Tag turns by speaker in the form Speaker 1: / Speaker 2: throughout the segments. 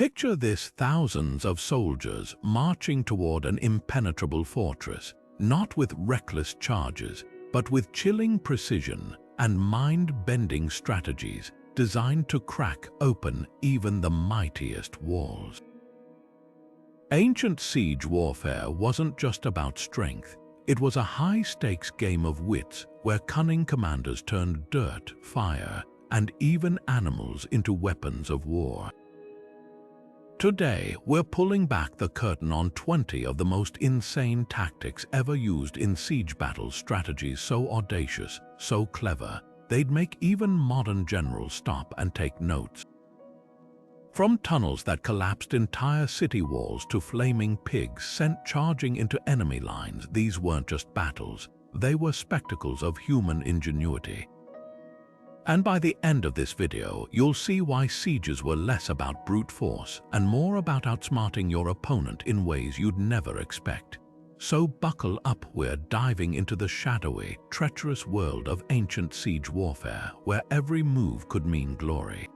Speaker 1: Picture this: thousands of soldiers marching toward an impenetrable fortress, not with reckless charges, but with chilling precision and mind-bending strategies designed to crack open even the mightiest walls. Ancient siege warfare wasn't just about strength. It was a high-stakes game of wits where cunning commanders turned dirt, fire, and even animals into weapons of war. Today, we're pulling back the curtain on 20 of the most insane tactics ever used in siege battles, strategies so audacious, so clever, they'd make even modern generals stop and take notes. From tunnels that collapsed entire city walls to flaming pigs sent charging into enemy lines, these weren't just battles, they were spectacles of human ingenuity. And by the end of this video, you'll see why sieges were less about brute force and more about outsmarting your opponent in ways you'd never expect. So buckle up, we're diving into the shadowy, treacherous world of ancient siege warfare, where every move could mean glory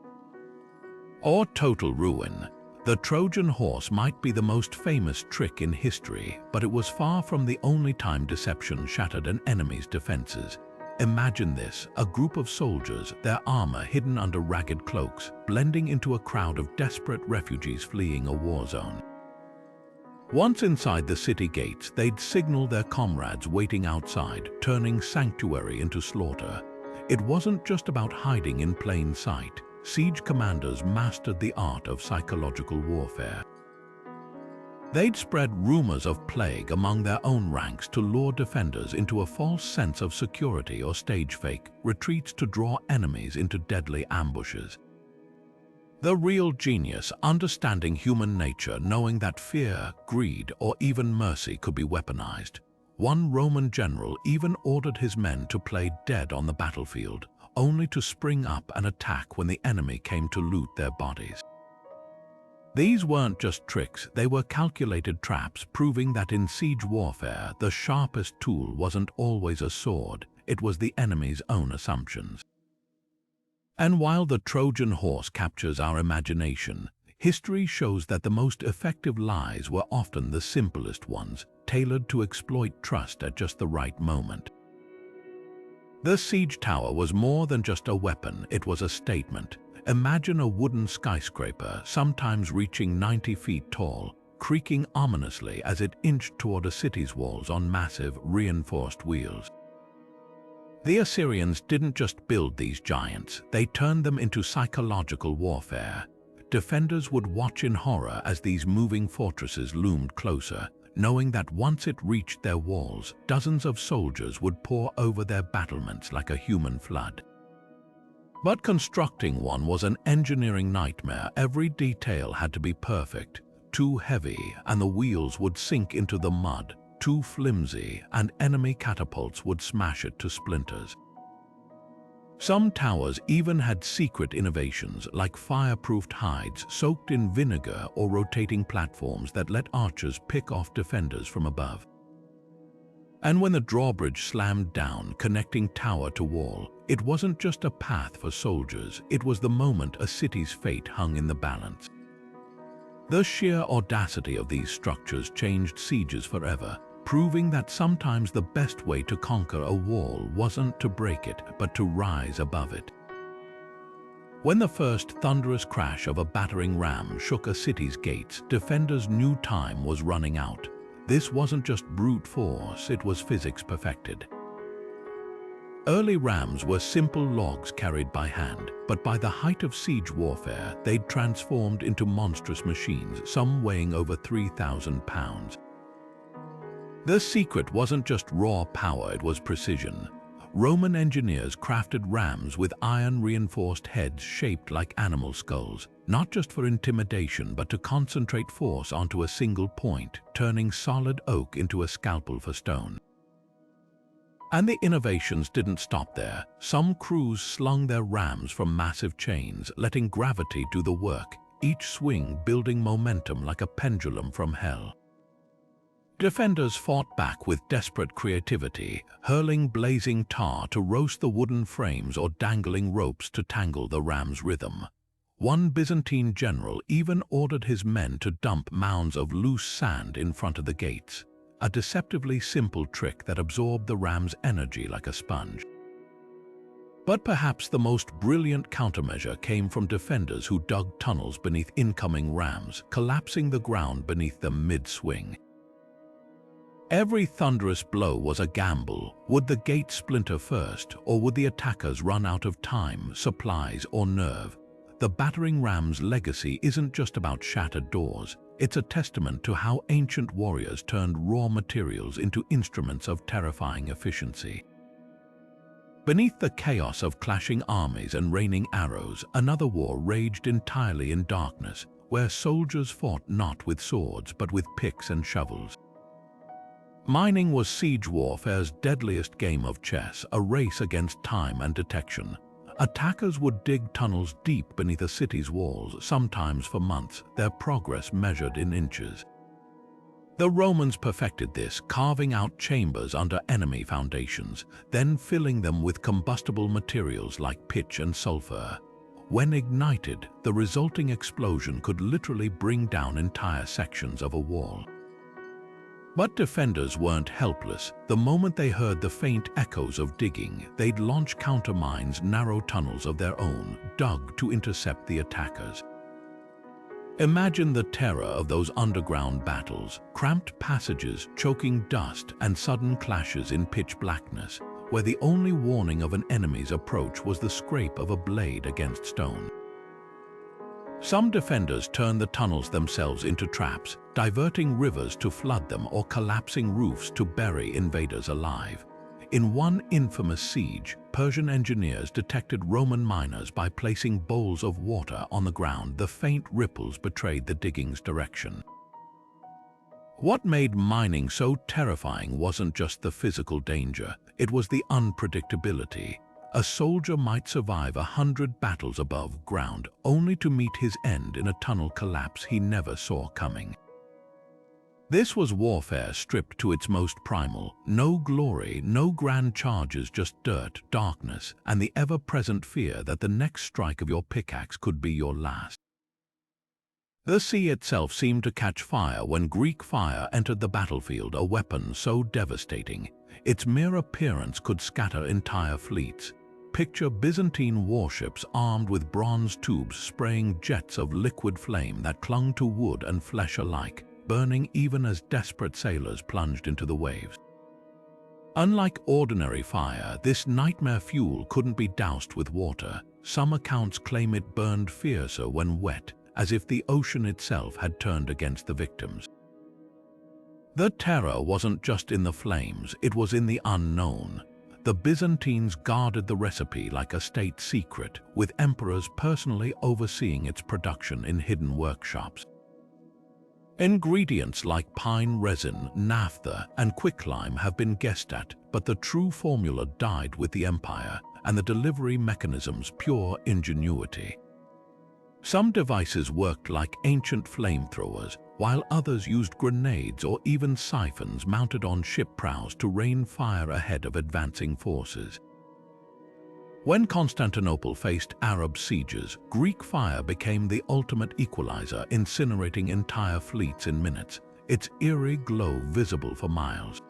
Speaker 1: or total ruin. The Trojan horse might be the most famous trick in history, but it was far from the only time deception shattered an enemy's defenses. Imagine this: a group of soldiers, their armor hidden under ragged cloaks, blending into a crowd of desperate refugees fleeing a war zone. Once inside the city gates, they'd signal their comrades waiting outside, turning sanctuary into slaughter. It wasn't just about hiding in plain sight. Siege commanders mastered the art of psychological warfare. They'd spread rumors of plague among their own ranks to lure defenders into a false sense of security or stage fake retreats to draw enemies into deadly ambushes. The real genius, understanding human nature, knowing that fear, greed, or even mercy could be weaponized. One Roman general even ordered his men to play dead on the battlefield, only to spring up and attack when the enemy came to loot their bodies. These weren't just tricks, they were calculated traps, proving that in siege warfare, the sharpest tool wasn't always a sword, it was the enemy's own assumptions. And while the Trojan horse captures our imagination, history shows that the most effective lies were often the simplest ones, tailored to exploit trust at just the right moment. The siege tower was more than just a weapon, it was a statement. Imagine a wooden skyscraper, sometimes reaching 90 feet tall, creaking ominously as it inched toward a city's walls on massive, reinforced wheels. The Assyrians didn't just build these giants, they turned them into psychological warfare. Defenders would watch in horror as these moving fortresses loomed closer, knowing that once it reached their walls, dozens of soldiers would pour over their battlements like a human flood. But constructing one was an engineering nightmare. Every detail had to be perfect. Too heavy, and the wheels would sink into the mud. Too flimsy, and enemy catapults would smash it to splinters. Some towers even had secret innovations like fireproofed hides soaked in vinegar or rotating platforms that let archers pick off defenders from above. And when the drawbridge slammed down, connecting tower to wall, it wasn't just a path for soldiers, it was the moment a city's fate hung in the balance. The sheer audacity of these structures changed sieges forever, proving that sometimes the best way to conquer a wall wasn't to break it, but to rise above it. When the first thunderous crash of a battering ram shook a city's gates, defenders knew time was running out. This wasn't just brute force, it was physics perfected. Early rams were simple logs carried by hand, but by the height of siege warfare, they'd transformed into monstrous machines, some weighing over 3,000 pounds. The secret wasn't just raw power, it was precision. Roman engineers crafted rams with iron-reinforced heads shaped like animal skulls, not just for intimidation but to concentrate force onto a single point, turning solid oak into a scalpel for stone. And the innovations didn't stop there. Some crews slung their rams from massive chains, letting gravity do the work, each swing building momentum like a pendulum from hell. Defenders fought back with desperate creativity, hurling blazing tar to roast the wooden frames or dangling ropes to tangle the ram's rhythm. One Byzantine general even ordered his men to dump mounds of loose sand in front of the gates, a deceptively simple trick that absorbed the ram's energy like a sponge. But perhaps the most brilliant countermeasure came from defenders who dug tunnels beneath incoming rams, collapsing the ground beneath them mid-swing. Every thunderous blow was a gamble. Would the gate splinter first, or would the attackers run out of time, supplies, or nerve? The battering ram's legacy isn't just about shattered doors. It's a testament to how ancient warriors turned raw materials into instruments of terrifying efficiency. Beneath the chaos of clashing armies and raining arrows, another war raged entirely in darkness, where soldiers fought not with swords but with picks and shovels. Mining was siege warfare's deadliest game of chess, a race against time and detection. Attackers would dig tunnels deep beneath a city's walls, sometimes for months, their progress measured in inches. The Romans perfected this, carving out chambers under enemy foundations, then filling them with combustible materials like pitch and sulfur. When ignited, the resulting explosion could literally bring down entire sections of a wall. But defenders weren't helpless. The moment they heard the faint echoes of digging, they'd launch countermines, narrow tunnels of their own, dug to intercept the attackers. Imagine the terror of those underground battles, cramped passages, choking dust, and sudden clashes in pitch blackness, where the only warning of an enemy's approach was the scrape of a blade against stone. Some defenders turned the tunnels themselves into traps, diverting rivers to flood them or collapsing roofs to bury invaders alive. In one infamous siege, Persian engineers detected Roman miners by placing bowls of water on the ground. The faint ripples betrayed the digging's direction. What made mining so terrifying wasn't just the physical danger, it was the unpredictability. A soldier might survive 100 battles above ground, only to meet his end in a tunnel collapse he never saw coming. This was warfare stripped to its most primal. No glory, no grand charges, just dirt, darkness, and the ever-present fear that the next strike of your pickaxe could be your last. The sea itself seemed to catch fire when Greek fire entered the battlefield, a weapon so devastating, its mere appearance could scatter entire fleets. Picture Byzantine warships armed with bronze tubes spraying jets of liquid flame that clung to wood and flesh alike, burning even as desperate sailors plunged into the waves. Unlike ordinary fire, this nightmare fuel couldn't be doused with water. Some accounts claim it burned fiercer when wet, as if the ocean itself had turned against the victims. The terror wasn't just in the flames, it was in the unknown. The Byzantines guarded the recipe like a state secret, with emperors personally overseeing its production in hidden workshops. Ingredients like pine resin, naphtha, and quicklime have been guessed at, but the true formula died with the empire, and the delivery mechanisms pure ingenuity. Some devices worked like ancient flamethrowers, while others used grenades or even siphons mounted on ship prows to rain fire ahead of advancing forces. When Constantinople faced Arab sieges, Greek fire became the ultimate equalizer, incinerating entire fleets in minutes, its eerie glow visible for miles.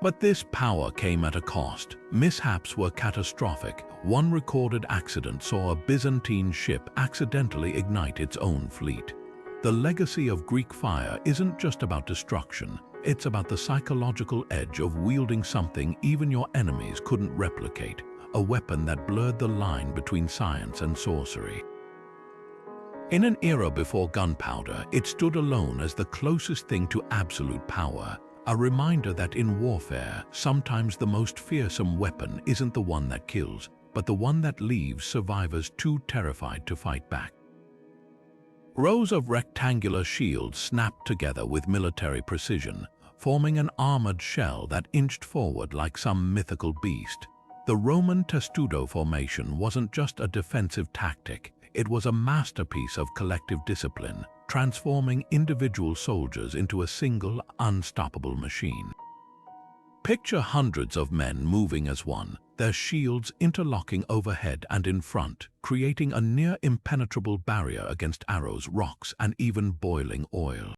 Speaker 1: But this power came at a cost. Mishaps were catastrophic. One recorded accident saw a Byzantine ship accidentally ignite its own fleet. The legacy of Greek fire isn't just about destruction, it's about the psychological edge of wielding something even your enemies couldn't replicate, a weapon that blurred the line between science and sorcery. In an era before gunpowder, it stood alone as the closest thing to absolute power, a reminder that in warfare, sometimes the most fearsome weapon isn't the one that kills, but the one that leaves survivors too terrified to fight back. Rows of rectangular shields snapped together with military precision, forming an armored shell that inched forward like some mythical beast. The Roman Testudo formation wasn't just a defensive tactic, it was a masterpiece of collective discipline, transforming individual soldiers into a single, unstoppable machine. Picture hundreds of men moving as one, their shields interlocking overhead and in front, creating a near impenetrable barrier against arrows, rocks, and even boiling oil.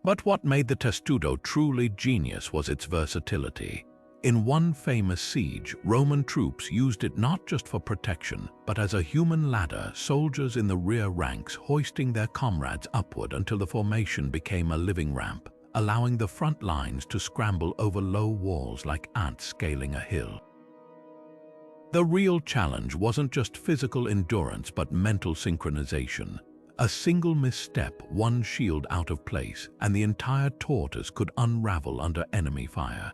Speaker 1: But what made the Testudo truly genius was its versatility. In one famous siege, Roman troops used it not just for protection, but as a human ladder, soldiers in the rear ranks hoisting their comrades upward until the formation became a living ramp, allowing the front lines to scramble over low walls like ants scaling a hill. The real challenge wasn't just physical endurance but mental synchronization. A single misstep, one shield out of place, and the entire tortoise could unravel under enemy fire.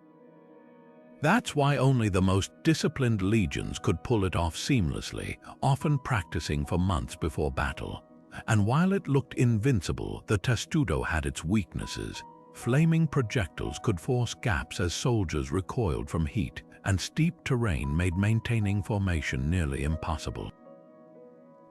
Speaker 1: That's why only the most disciplined legions could pull it off seamlessly, often practicing for months before battle. And while it looked invincible, the Testudo had its weaknesses. Flaming projectiles could force gaps as soldiers recoiled from heat, and steep terrain made maintaining formation nearly impossible.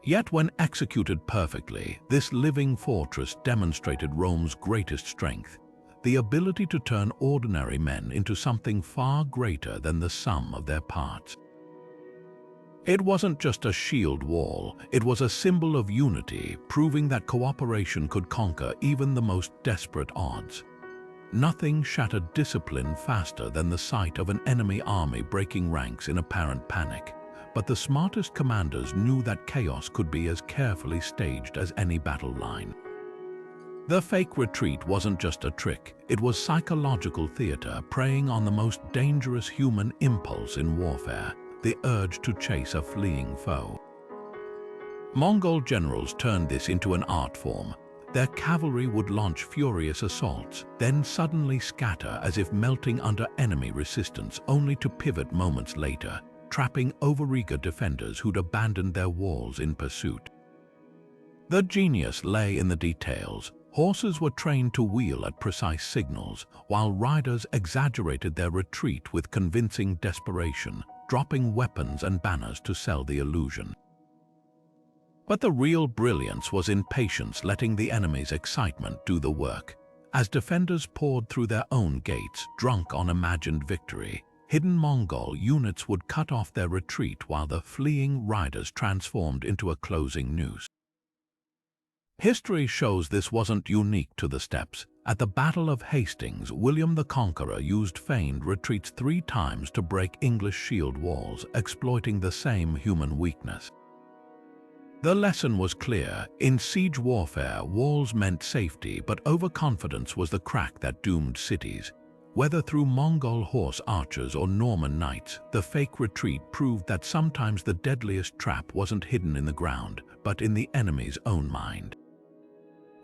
Speaker 1: Yet when executed perfectly, this living fortress demonstrated Rome's greatest strength, the ability to turn ordinary men into something far greater than the sum of their parts. It wasn't just a shield wall, it was a symbol of unity, proving that cooperation could conquer even the most desperate odds. Nothing shattered discipline faster than the sight of an enemy army breaking ranks in apparent panic. But the smartest commanders knew that chaos could be as carefully staged as any battle line. The fake retreat wasn't just a trick, it was psychological theater preying on the most dangerous human impulse in warfare, the urge to chase a fleeing foe. Mongol generals turned this into an art form. Their cavalry would launch furious assaults, then suddenly scatter as if melting under enemy resistance, only to pivot moments later, trapping overeager defenders who'd abandoned their walls in pursuit. The genius lay in the details. Horses were trained to wheel at precise signals, while riders exaggerated their retreat with convincing desperation, dropping weapons and banners to sell the illusion. But the real brilliance was in patience, letting the enemy's excitement do the work. As defenders poured through their own gates, drunk on imagined victory, hidden Mongol units would cut off their retreat while the fleeing riders transformed into a closing noose. History shows this wasn't unique to the steppes. At the Battle of Hastings, William the Conqueror used feigned retreats 3 times to break English shield walls, exploiting the same human weakness. The lesson was clear. In siege warfare, walls meant safety, but overconfidence was the crack that doomed cities. Whether through Mongol horse archers or Norman knights, the fake retreat proved that sometimes the deadliest trap wasn't hidden in the ground, but in the enemy's own mind.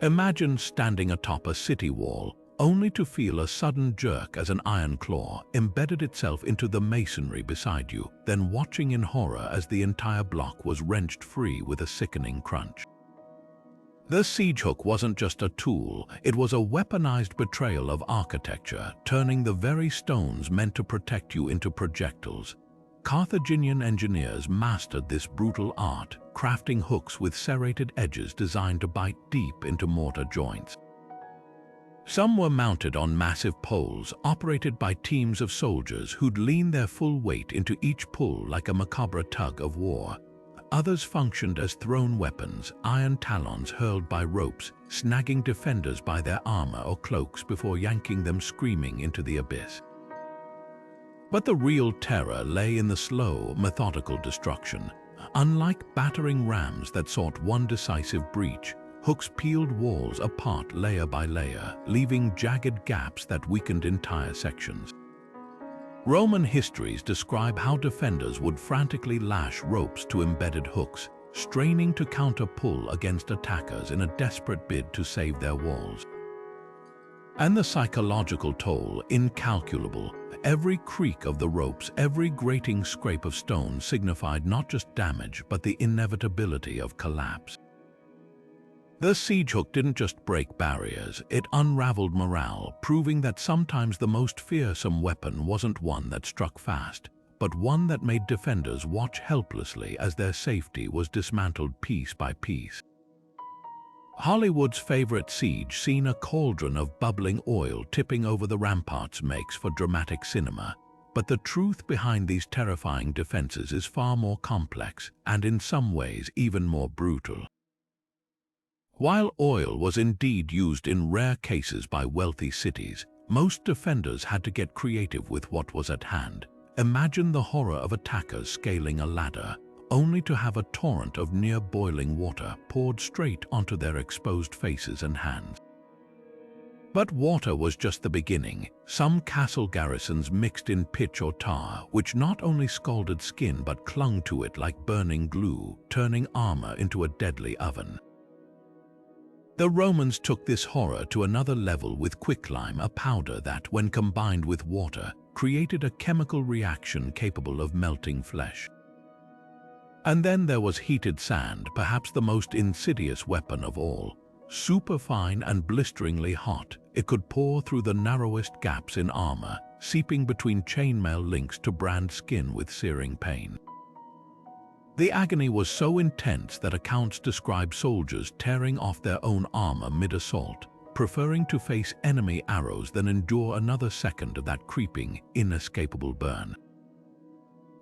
Speaker 1: Imagine standing atop a city wall, only to feel a sudden jerk as an iron claw embedded itself into the masonry beside you, then watching in horror as the entire block was wrenched free with a sickening crunch. The siege hook wasn't just a tool, it was a weaponized betrayal of architecture, turning the very stones meant to protect you into projectiles. Carthaginian engineers mastered this brutal art, crafting hooks with serrated edges designed to bite deep into mortar joints. Some were mounted on massive poles, operated by teams of soldiers who'd lean their full weight into each pull like a macabre tug of war. Others functioned as thrown weapons, iron talons hurled by ropes, snagging defenders by their armor or cloaks before yanking them screaming into the abyss. But the real terror lay in the slow, methodical destruction. Unlike battering rams that sought one decisive breach, hooks peeled walls apart layer by layer, leaving jagged gaps that weakened entire sections. Roman histories describe how defenders would frantically lash ropes to embedded hooks, straining to counter-pull against attackers in a desperate bid to save their walls. And the psychological toll, incalculable. Every creak of the ropes, every grating scrape of stone signified not just damage, but the inevitability of collapse. The siege hook didn't just break barriers, it unraveled morale, proving that sometimes the most fearsome weapon wasn't one that struck fast, but one that made defenders watch helplessly as their safety was dismantled piece by piece. Hollywood's favorite siege scene, a cauldron of bubbling oil tipping over the ramparts, makes for dramatic cinema. But the truth behind these terrifying defenses is far more complex and in some ways even more brutal. While oil was indeed used in rare cases by wealthy cities, most defenders had to get creative with what was at hand. Imagine the horror of attackers scaling a ladder, only to have a torrent of near-boiling water poured straight onto their exposed faces and hands. But water was just the beginning. Some castle garrisons mixed in pitch or tar, which not only scalded skin but clung to it like burning glue, turning armor into a deadly oven. The Romans took this horror to another level with quicklime, a powder that, when combined with water, created a chemical reaction capable of melting flesh. And then there was heated sand, perhaps the most insidious weapon of all. Superfine and blisteringly hot, it could pour through the narrowest gaps in armor, seeping between chainmail links to brand skin with searing pain. The agony was so intense that accounts describe soldiers tearing off their own armor mid-assault, preferring to face enemy arrows than endure another second of that creeping, inescapable burn.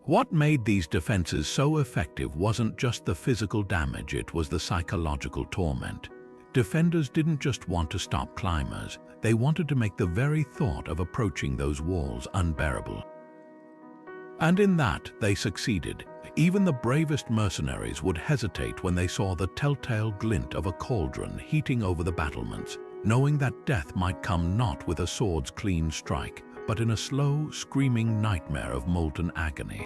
Speaker 1: What made these defenses so effective wasn't just the physical damage, it was the psychological torment. Defenders didn't just want to stop climbers, they wanted to make the very thought of approaching those walls unbearable. And in that, they succeeded. Even the bravest mercenaries would hesitate when they saw the telltale glint of a cauldron heating over the battlements, knowing that death might come not with a sword's clean strike, but in a slow, screaming nightmare of molten agony.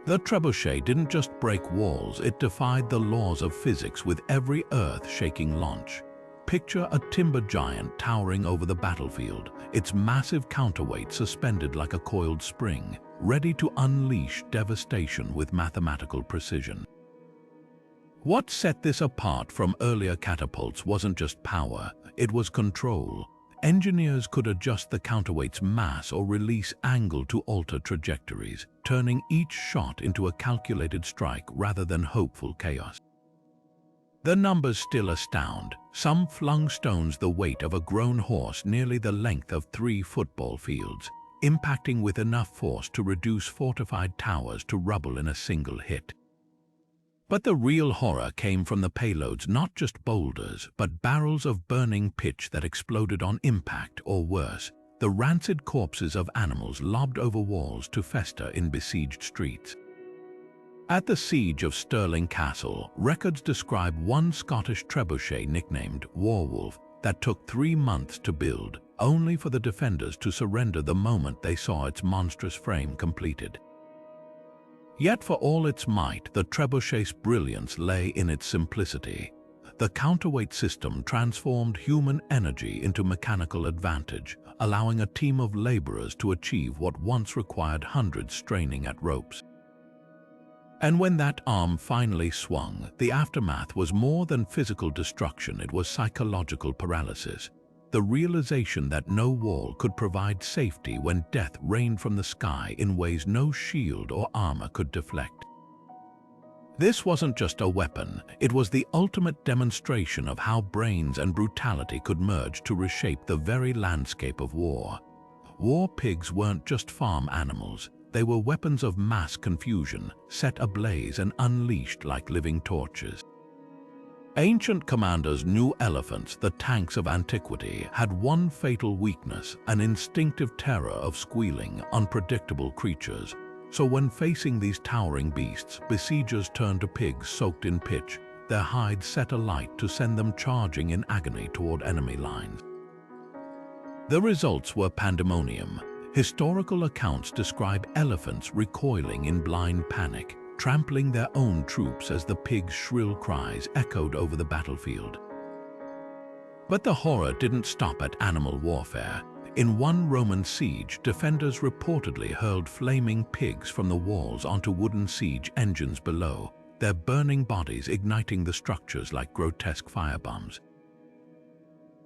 Speaker 1: The trebuchet didn't just break walls, it defied the laws of physics with every earth-shaking launch. Picture a timber giant towering over the battlefield, its massive counterweight suspended like a coiled spring, ready to unleash devastation with mathematical precision. What set this apart from earlier catapults wasn't just power, it was control. Engineers could adjust the counterweight's mass or release angle to alter trajectories, turning each shot into a calculated strike rather than hopeful chaos. The numbers still astound. Some flung stones the weight of a grown horse nearly the length of 3 football fields, impacting with enough force to reduce fortified towers to rubble in a single hit. But the real horror came from the payloads, not just boulders, but barrels of burning pitch that exploded on impact, or worse, the rancid corpses of animals lobbed over walls to fester in besieged streets. At the Siege of Stirling Castle, records describe one Scottish trebuchet nicknamed Warwolf that took 3 months to build, only for the defenders to surrender the moment they saw its monstrous frame completed. Yet for all its might, the trebuchet's brilliance lay in its simplicity. The counterweight system transformed human energy into mechanical advantage, allowing a team of laborers to achieve what once required hundreds straining at ropes. And when that arm finally swung, the aftermath was more than physical destruction, it was psychological paralysis. The realization that no wall could provide safety when death rained from the sky in ways no shield or armor could deflect. This wasn't just a weapon, it was the ultimate demonstration of how brains and brutality could merge to reshape the very landscape of war. War pigs weren't just farm animals. They were weapons of mass confusion, set ablaze and unleashed like living torches. Ancient commanders knew elephants, the tanks of antiquity, had one fatal weakness, an instinctive terror of squealing, unpredictable creatures. So when facing these towering beasts, besiegers turned to pigs soaked in pitch, their hides set alight to send them charging in agony toward enemy lines. The results were pandemonium. Historical accounts describe elephants recoiling in blind panic, trampling their own troops as the pigs' shrill cries echoed over the battlefield. But the horror didn't stop at animal warfare. In one Roman siege, defenders reportedly hurled flaming pigs from the walls onto wooden siege engines below, their burning bodies igniting the structures like grotesque firebombs.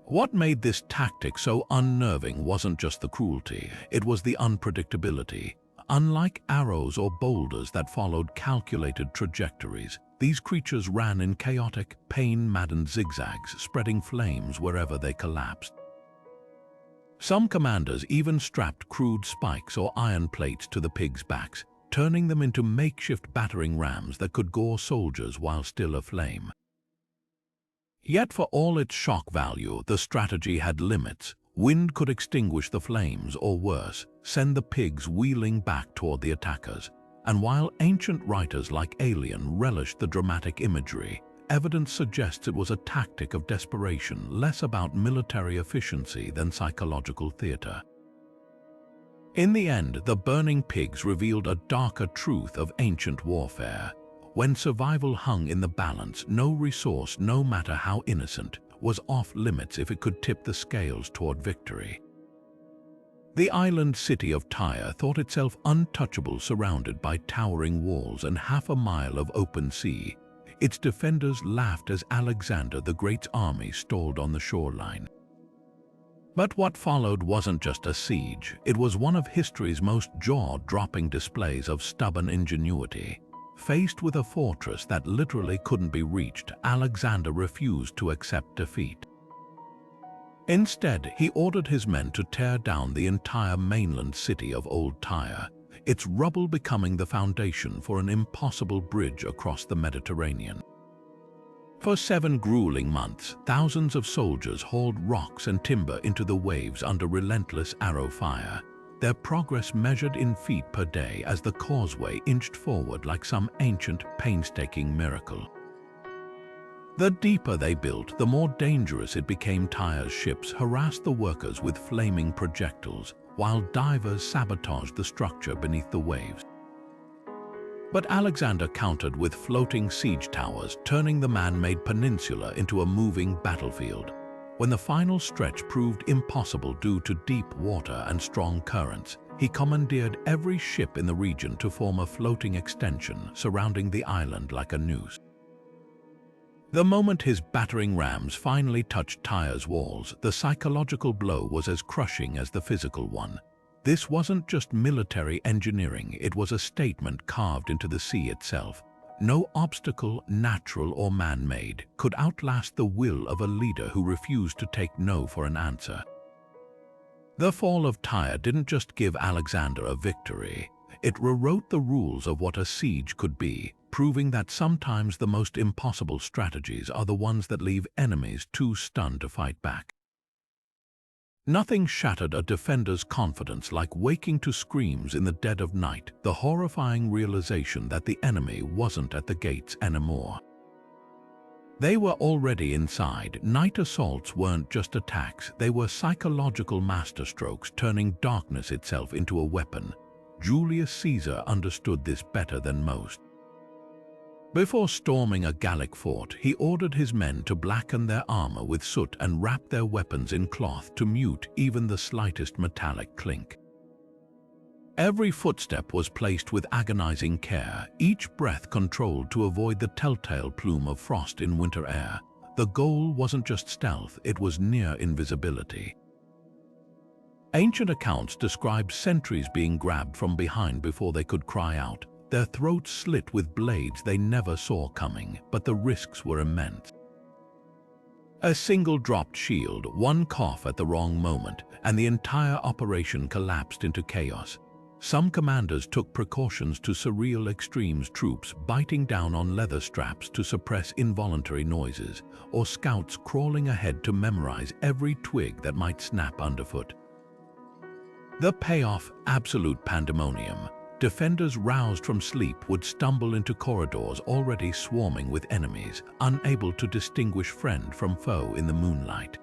Speaker 1: What made this tactic so unnerving wasn't just the cruelty, it was the unpredictability. Unlike arrows or boulders that followed calculated trajectories, These creatures ran in chaotic, pain-maddened zigzags, spreading flames wherever they collapsed. Some commanders even strapped crude spikes or iron plates to the pigs' backs, turning them into makeshift battering rams that could gore soldiers while still aflame. Yet for all its shock value, the strategy had limits. Wind could extinguish the flames, or worse, send the pigs wheeling back toward the attackers. And while ancient writers like Aelian relished the dramatic imagery, evidence suggests it was a tactic of desperation, less about military efficiency than psychological theater. In the end, the burning pigs revealed a darker truth of ancient warfare. When survival hung in the balance, no resource, no matter how innocent, was off limits if it could tip the scales toward victory. The island city of Tyre thought itself untouchable, surrounded by towering walls and half a mile of open sea. Its defenders laughed as Alexander the Great's army stalled on the shoreline. But what followed wasn't just a siege. It was one of history's most jaw-dropping displays of stubborn ingenuity. Faced with a fortress that literally couldn't be reached, Alexander refused to accept defeat. Instead, he ordered his men to tear down the entire mainland city of Old Tyre, its rubble becoming the foundation for an impossible bridge across the Mediterranean. For 7 grueling months, thousands of soldiers hauled rocks and timber into the waves under relentless arrow fire, their progress measured in feet per day as the causeway inched forward like some ancient, painstaking miracle. The deeper they built, the more dangerous it became. Tyre's ships harassed the workers with flaming projectiles, while divers sabotaged the structure beneath the waves. But Alexander countered with floating siege towers, turning the man-made peninsula into a moving battlefield. When the final stretch proved impossible due to deep water and strong currents, he commandeered every ship in the region to form a floating extension surrounding the island like a noose. The moment his battering rams finally touched Tyre's walls, the psychological blow was as crushing as the physical one. This wasn't just military engineering, it was a statement carved into the sea itself. No obstacle, natural or man-made, could outlast the will of a leader who refused to take no for an answer. The fall of Tyre didn't just give Alexander a victory, it rewrote the rules of what a siege could be, proving that sometimes the most impossible strategies are the ones that leave enemies too stunned to fight back. Nothing shattered a defender's confidence like waking to screams in the dead of night, the horrifying realization that the enemy wasn't at the gates anymore. They were already inside. Night assaults weren't just attacks, they were psychological masterstrokes, turning darkness itself into a weapon. Julius Caesar understood this better than most. Before storming a Gallic fort, he ordered his men to blacken their armor with soot and wrap their weapons in cloth to mute even the slightest metallic clink. Every footstep was placed with agonizing care, each breath controlled to avoid the telltale plume of frost in winter air. The goal wasn't just stealth, it was near invisibility. Ancient accounts describe sentries being grabbed from behind before they could cry out, their throats slit with blades they never saw coming, but the risks were immense. A single dropped shield, one cough at the wrong moment, and the entire operation collapsed into chaos. Some commanders took precautions to surreal extremes, troops biting down on leather straps to suppress involuntary noises, or scouts crawling ahead to memorize every twig that might snap underfoot. The payoff, absolute pandemonium. Defenders roused from sleep would stumble into corridors already swarming with enemies, unable to distinguish friend from foe in the moonlight.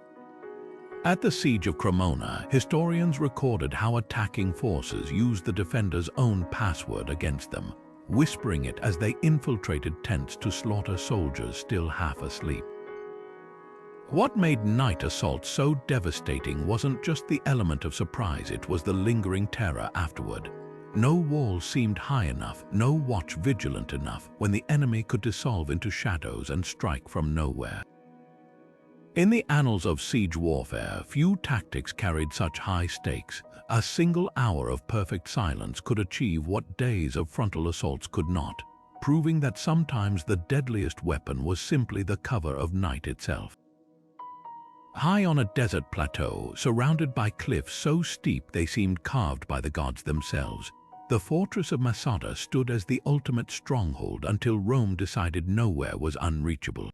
Speaker 1: At the Siege of Cremona, historians recorded how attacking forces used the defenders' own password against them, whispering it as they infiltrated tents to slaughter soldiers still half asleep. What made night assaults so devastating wasn't just the element of surprise, it was the lingering terror afterward. No wall seemed high enough, no watch vigilant enough, when the enemy could dissolve into shadows and strike from nowhere. In the annals of siege warfare, few tactics carried such high stakes. A single hour of perfect silence could achieve what days of frontal assaults could not, proving that sometimes the deadliest weapon was simply the cover of night itself. High on a desert plateau, surrounded by cliffs so steep they seemed carved by the gods themselves, the fortress of Masada stood as the ultimate stronghold until Rome decided nowhere was unreachable.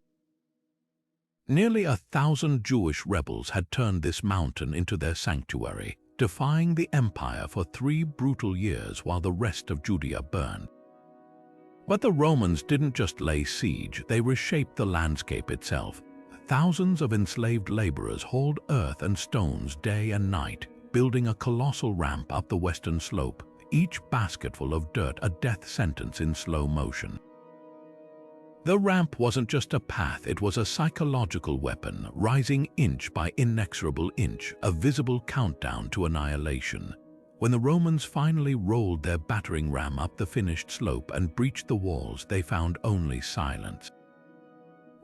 Speaker 1: Nearly 1,000 Jewish rebels had turned this mountain into their sanctuary, defying the empire for 3 brutal years while the rest of Judea burned. But the Romans didn't just lay siege, they reshaped the landscape itself. Thousands of enslaved laborers hauled earth and stones day and night, building a colossal ramp up the western slope, each basketful of dirt a death sentence in slow motion. The ramp wasn't just a path, it was a psychological weapon, rising inch by inexorable inch, a visible countdown to annihilation. When the Romans finally rolled their battering ram up the finished slope and breached the walls, they found only silence.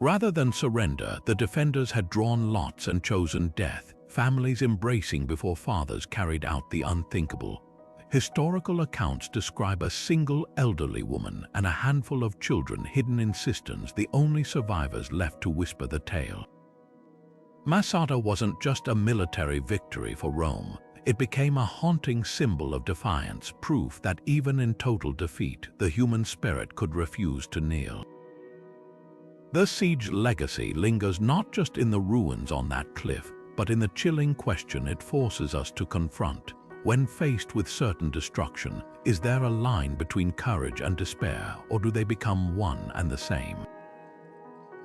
Speaker 1: Rather than surrender, the defenders had drawn lots and chosen death, families embracing before fathers carried out the unthinkable. Historical accounts describe a single elderly woman and a handful of children hidden in cisterns, the only survivors left to whisper the tale. Masada wasn't just a military victory for Rome. It became a haunting symbol of defiance, proof that even in total defeat, the human spirit could refuse to kneel. The siege legacy lingers not just in the ruins on that cliff, but in the chilling question it forces us to confront. When faced with certain destruction, is there a line between courage and despair, or do they become one and the same?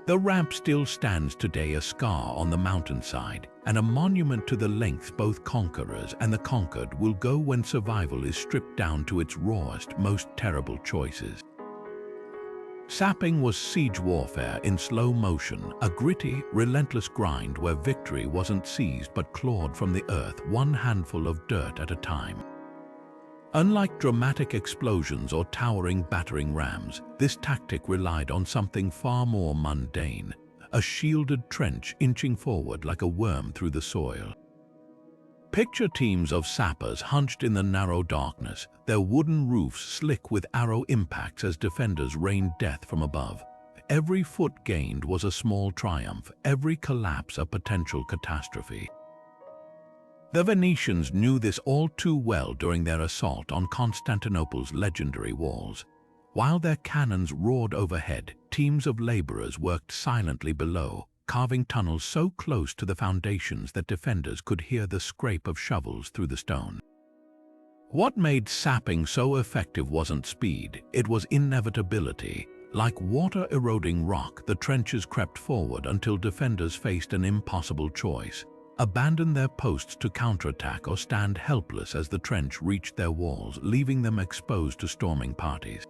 Speaker 1: The ramp still stands today, a scar on the mountainside, and a monument to the lengths both conquerors and the conquered will go when survival is stripped down to its rawest, most terrible choices. Sapping was siege warfare in slow motion, a gritty, relentless grind where victory wasn't seized but clawed from the earth, one handful of dirt at a time. Unlike dramatic explosions or towering battering rams, this tactic relied on something far more mundane, a shielded trench inching forward like a worm through the soil. Picture teams of sappers hunched in the narrow darkness, their wooden roofs slick with arrow impacts as defenders rained death from above. Every foot gained was a small triumph, every collapse a potential catastrophe. The Venetians knew this all too well during their assault on Constantinople's legendary walls. While their cannons roared overhead, teams of laborers worked silently below, carving tunnels so close to the foundations that defenders could hear the scrape of shovels through the stone. What made sapping so effective wasn't speed, it was inevitability. Like water-eroding rock, the trenches crept forward until defenders faced an impossible choice: abandon their posts to counterattack or stand helpless as the trench reached their walls, leaving them exposed to storming parties.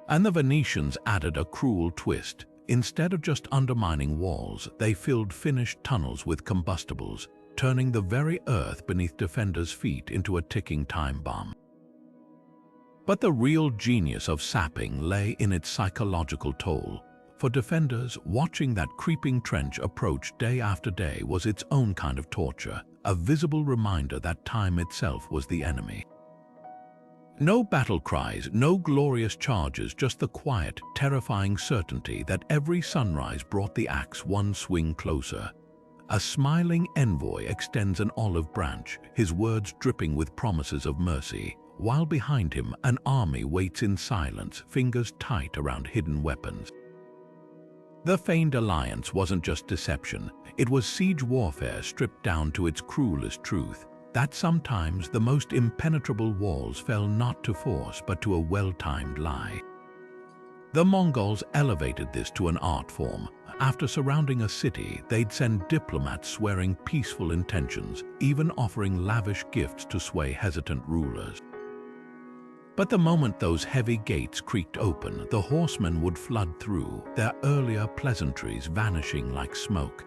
Speaker 1: And the Venetians added a cruel twist. Instead of just undermining walls, they filled finished tunnels with combustibles, turning the very earth beneath defenders' feet into a ticking time bomb. But the real genius of sapping lay in its psychological toll. For defenders, watching that creeping trench approach day after day was its own kind of torture, a visible reminder that time itself was the enemy. No battle cries, no glorious charges, just the quiet, terrifying certainty that every sunrise brought the axe one swing closer. A smiling envoy extends an olive branch, his words dripping with promises of mercy, while behind him an army waits in silence, fingers tight around hidden weapons. The Feigned alliance wasn't just deception, it was siege warfare stripped down to its cruelest truth. That sometimes the most impenetrable walls fell not to force but to a well-timed lie. The Mongols elevated this to an art form. After surrounding a city, they'd send diplomats swearing peaceful intentions, even offering lavish gifts to sway hesitant rulers. But the moment those heavy gates creaked open, the horsemen would flood through, their earlier pleasantries vanishing like smoke.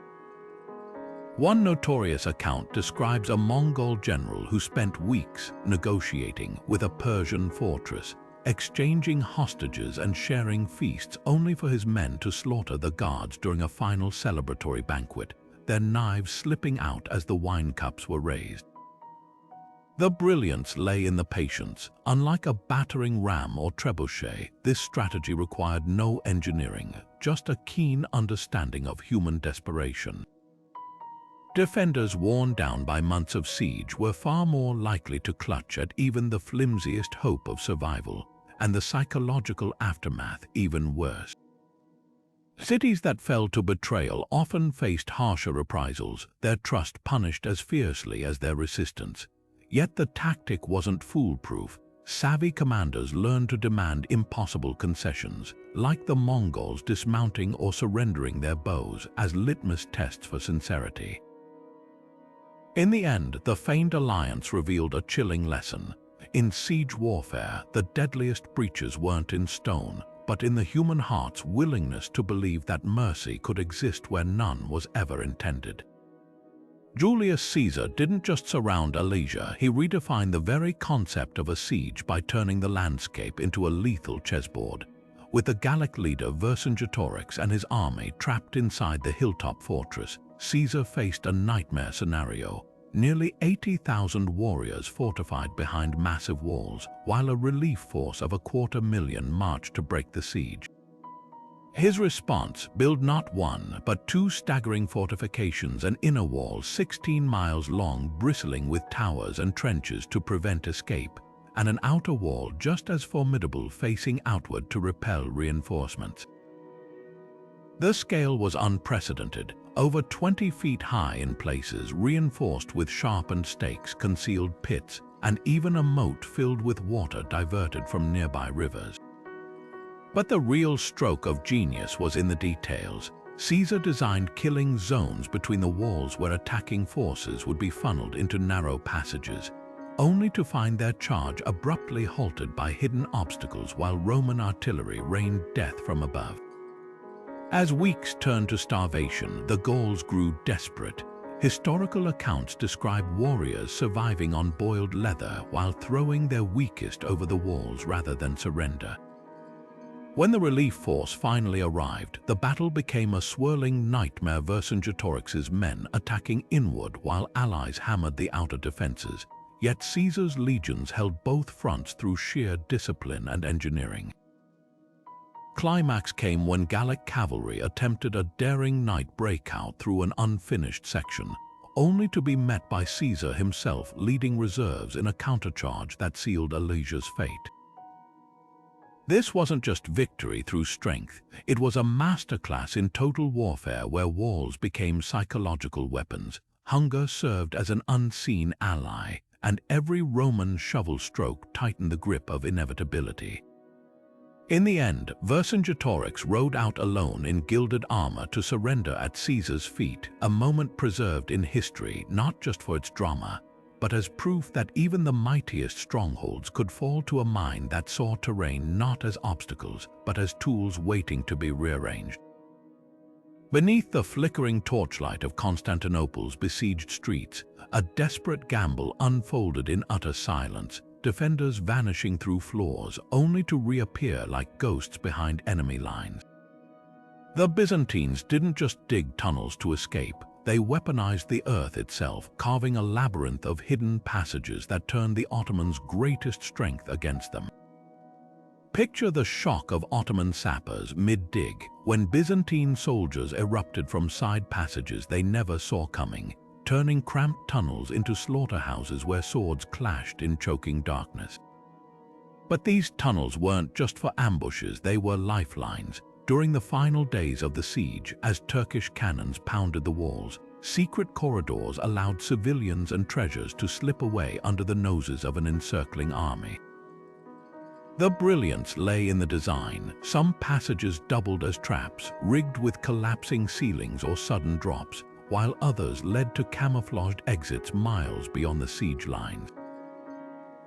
Speaker 1: One notorious account describes a Mongol general who spent weeks negotiating with a Persian fortress, exchanging hostages and sharing feasts only for his men to slaughter the guards during a final celebratory banquet, their knives slipping out as the wine cups were raised. The brilliance lay in the patience. Unlike a battering ram or trebuchet, this strategy required no engineering, just a keen understanding of human desperation. Defenders worn down by months of siege were far more likely to clutch at even the flimsiest hope of survival, and the psychological aftermath even worse. Cities that fell to betrayal often faced harsher reprisals, their trust punished as fiercely as their resistance. Yet the tactic wasn't foolproof. Savvy commanders learned to demand impossible concessions, like the Mongols dismounting or surrendering their bows as litmus tests for sincerity. In the end, the Feigned alliance revealed a chilling lesson. In siege warfare, the deadliest breaches weren't in stone, but in the human heart's willingness to believe that mercy could exist where none was ever intended. Julius Caesar didn't just surround Alesia, he redefined the very concept of a siege by turning the landscape into a lethal chessboard. With the Gallic leader Vercingetorix and his army trapped inside the hilltop fortress, Caesar faced a nightmare scenario. Nearly 80,000 warriors fortified behind massive walls, while a relief force of 250,000 marched to break the siege. His response: build not one, but two staggering fortifications, an inner wall 16 miles long bristling with towers and trenches to prevent escape, and an outer wall just as formidable facing outward to repel reinforcements. The scale was unprecedented, over 20 feet high in places, reinforced with sharpened stakes, concealed pits, and even a moat filled with water diverted from nearby rivers. But the real stroke of genius was in the details. Caesar designed killing zones between the walls where attacking forces would be funneled into narrow passages, only to find their charge abruptly halted by hidden obstacles while Roman artillery rained death from above. As weeks turned to starvation, the Gauls grew desperate. Historical accounts describe warriors surviving on boiled leather while throwing their weakest over the walls rather than surrender. When the relief force finally arrived, the battle became a swirling nightmare. Vercingetorix's men attacking inward while allies hammered the outer defenses. Yet Caesar's legions held both fronts through sheer discipline and engineering. Climax came when Gallic cavalry attempted a daring night breakout through an unfinished section, only to be met by Caesar himself leading reserves in a countercharge that sealed Alesia's fate. This wasn't just victory through strength, it was a masterclass in total warfare where walls became psychological weapons, hunger served as an unseen ally, and every Roman shovel stroke tightened the grip of inevitability. In the end, Vercingetorix rode out alone in gilded armor to surrender at Caesar's feet, a moment preserved in history not just for its drama, but as proof that even the mightiest strongholds could fall to a mind that saw terrain not as obstacles, but as tools waiting to be rearranged. Beneath the flickering torchlight of Constantinople's besieged streets, a desperate gamble unfolded in utter silence, defenders vanishing through floors only to reappear like ghosts behind enemy lines. The Byzantines didn't just dig tunnels to escape, they weaponized the earth itself, carving a labyrinth of hidden passages that turned the Ottomans' greatest strength against them. Picture the shock of Ottoman sappers mid-dig when Byzantine soldiers erupted from side passages they never saw coming, turning cramped tunnels into slaughterhouses where swords clashed in choking darkness. But these tunnels weren't just for ambushes, they were lifelines. During the final days of the siege, as Turkish cannons pounded the walls, secret corridors allowed civilians and treasures to slip away under the noses of an encircling army. The brilliance lay in the design. Some passages doubled as traps, rigged with collapsing ceilings or sudden drops, while others led to camouflaged exits miles beyond the siege lines.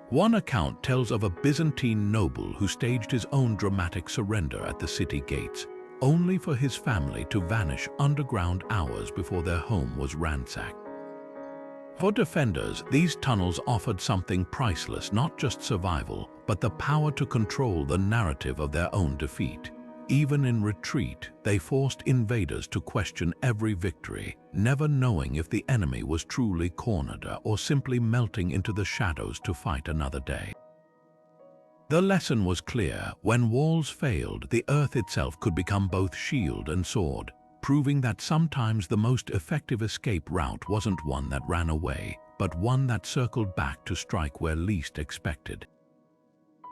Speaker 1: One account tells of a Byzantine noble who staged his own dramatic surrender at the city gates, only for his family to vanish underground hours before their home was ransacked. For defenders, these tunnels offered something priceless, not just survival, but the power to control the narrative of their own defeat. Even in retreat, they forced invaders to question every victory, never knowing if the enemy was truly cornered or simply melting into the shadows to fight another day. The lesson was clear: when walls failed, the earth itself could become both shield and sword, proving that sometimes the most effective escape route wasn't one that ran away, but one that circled back to strike where least expected.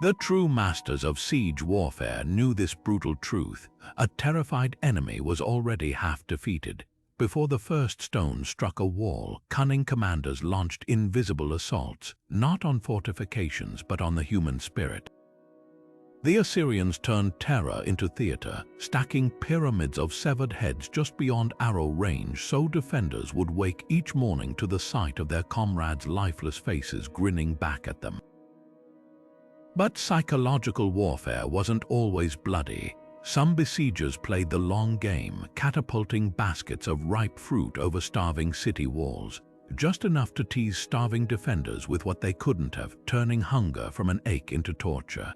Speaker 1: The true masters of siege warfare knew this brutal truth. A terrified enemy was already half defeated. Before the first stone struck a wall, cunning commanders launched invisible assaults, not on fortifications but on the human spirit. The Assyrians turned terror into theater, stacking pyramids of severed heads just beyond arrow range so defenders would wake each morning to the sight of their comrades' lifeless faces grinning back at them. But psychological warfare wasn't always bloody. Some besiegers played the long game, catapulting baskets of ripe fruit over starving city walls, just enough to tease starving defenders with what they couldn't have, turning hunger from an ache into torture.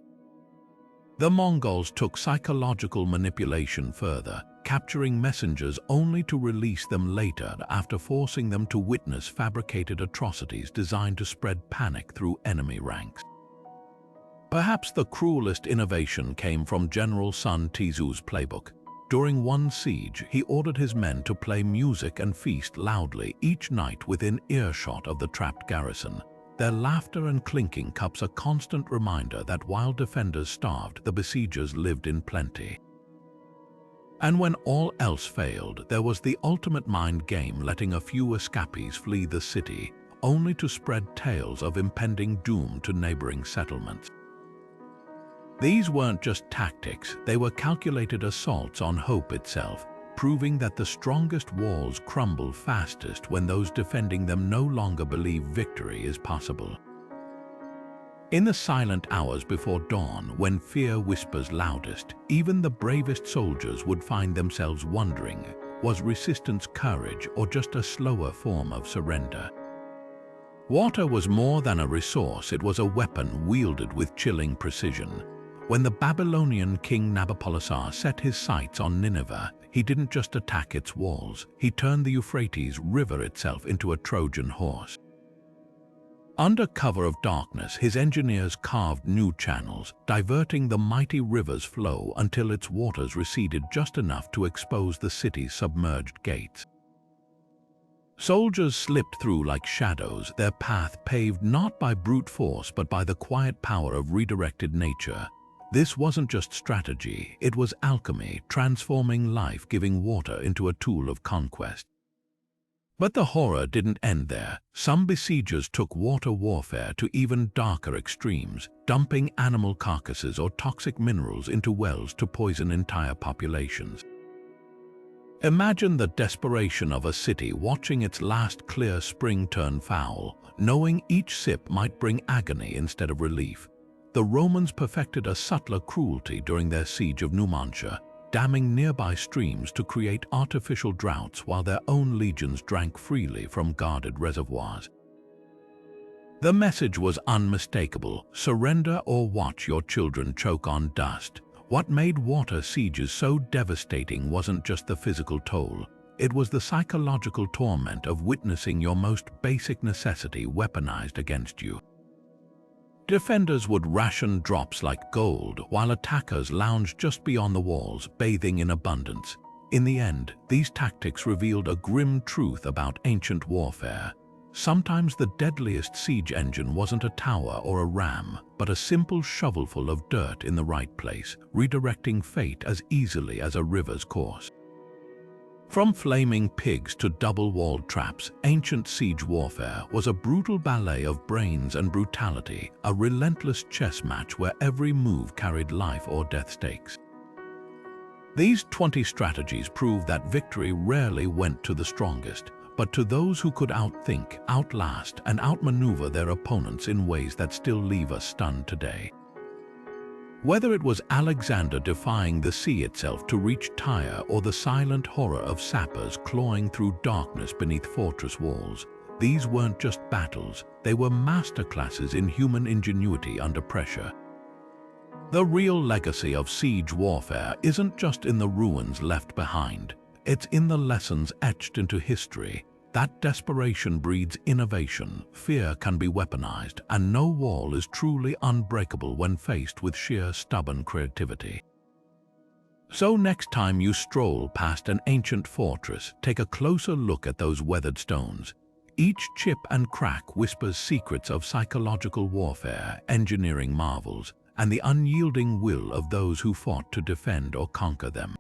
Speaker 1: The Mongols took psychological manipulation further, capturing messengers only to release them later after forcing them to witness fabricated atrocities designed to spread panic through enemy ranks. Perhaps the cruelest innovation came from General Sun Tzu's playbook. During one siege, he ordered his men to play music and feast loudly each night within earshot of the trapped garrison. Their laughter and clinking cups a constant reminder that while defenders starved, the besiegers lived in plenty. And when all else failed, there was the ultimate mind game, letting a few escapees flee the city, only to spread tales of impending doom to neighboring settlements. These weren't just tactics, they were calculated assaults on hope itself, proving that the strongest walls crumble fastest when those defending them no longer believe victory is possible. In the silent hours before dawn, when fear whispers loudest, even the bravest soldiers would find themselves wondering, was resistance courage or just a slower form of surrender? Water was more than a resource, it was a weapon wielded with chilling precision. When the Babylonian king Nabopolassar set his sights on Nineveh, he didn't just attack its walls, he turned the Euphrates River itself into a Trojan horse. Under cover of darkness, his engineers carved new channels, diverting the mighty river's flow until its waters receded just enough to expose the city's submerged gates. Soldiers slipped through like shadows, their path paved not by brute force but by the quiet power of redirected nature. This wasn't just strategy, it was alchemy, transforming life-giving water into a tool of conquest. But the horror didn't end there. Some besiegers took water warfare to even darker extremes, dumping animal carcasses or toxic minerals into wells to poison entire populations. Imagine the desperation of a city watching its last clear spring turn foul, knowing each sip might bring agony instead of relief. The Romans perfected a subtler cruelty during their siege of Numantia, damming nearby streams to create artificial droughts while their own legions drank freely from guarded reservoirs. The message was unmistakable: surrender or watch your children choke on dust. What made water sieges so devastating wasn't just the physical toll, it was the psychological torment of witnessing your most basic necessity weaponized against you. Defenders would ration drops like gold, while attackers lounged just beyond the walls, bathing in abundance. In the end, these tactics revealed a grim truth about ancient warfare. Sometimes the deadliest siege engine wasn't a tower or a ram, but a simple shovelful of dirt in the right place, redirecting fate as easily as a river's course. From flaming pigs to double-walled traps, ancient siege warfare was a brutal ballet of brains and brutality, a relentless chess match where every move carried life or death stakes. These 20 strategies prove that victory rarely went to the strongest, but to those who could outthink, outlast, and outmaneuver their opponents in ways that still leave us stunned today. Whether it was Alexander defying the sea itself to reach Tyre or the silent horror of sappers clawing through darkness beneath fortress walls, these weren't just battles, they were masterclasses in human ingenuity under pressure. The real legacy of siege warfare isn't just in the ruins left behind. It's in the lessons etched into history. That desperation breeds innovation, fear can be weaponized, and no wall is truly unbreakable when faced with sheer stubborn creativity. So next time you stroll past an ancient fortress, take a closer look at those weathered stones. Each chip and crack whispers secrets of psychological warfare, engineering marvels, and the unyielding will of those who fought to defend or conquer them.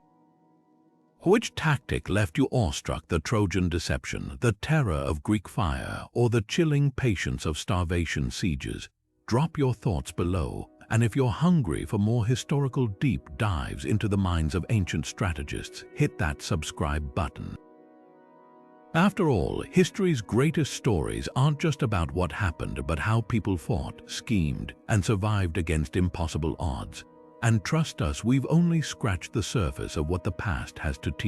Speaker 1: Which tactic left you awestruck? The Trojan deception, the terror of Greek fire, or the chilling patience of starvation sieges? Drop your thoughts below, and if you're hungry for more historical deep dives into the minds of ancient strategists, hit that subscribe button. After all, history's greatest stories aren't just about what happened, but how people fought, schemed, and survived against impossible odds. And trust us, we've only scratched the surface of what the past has to teach.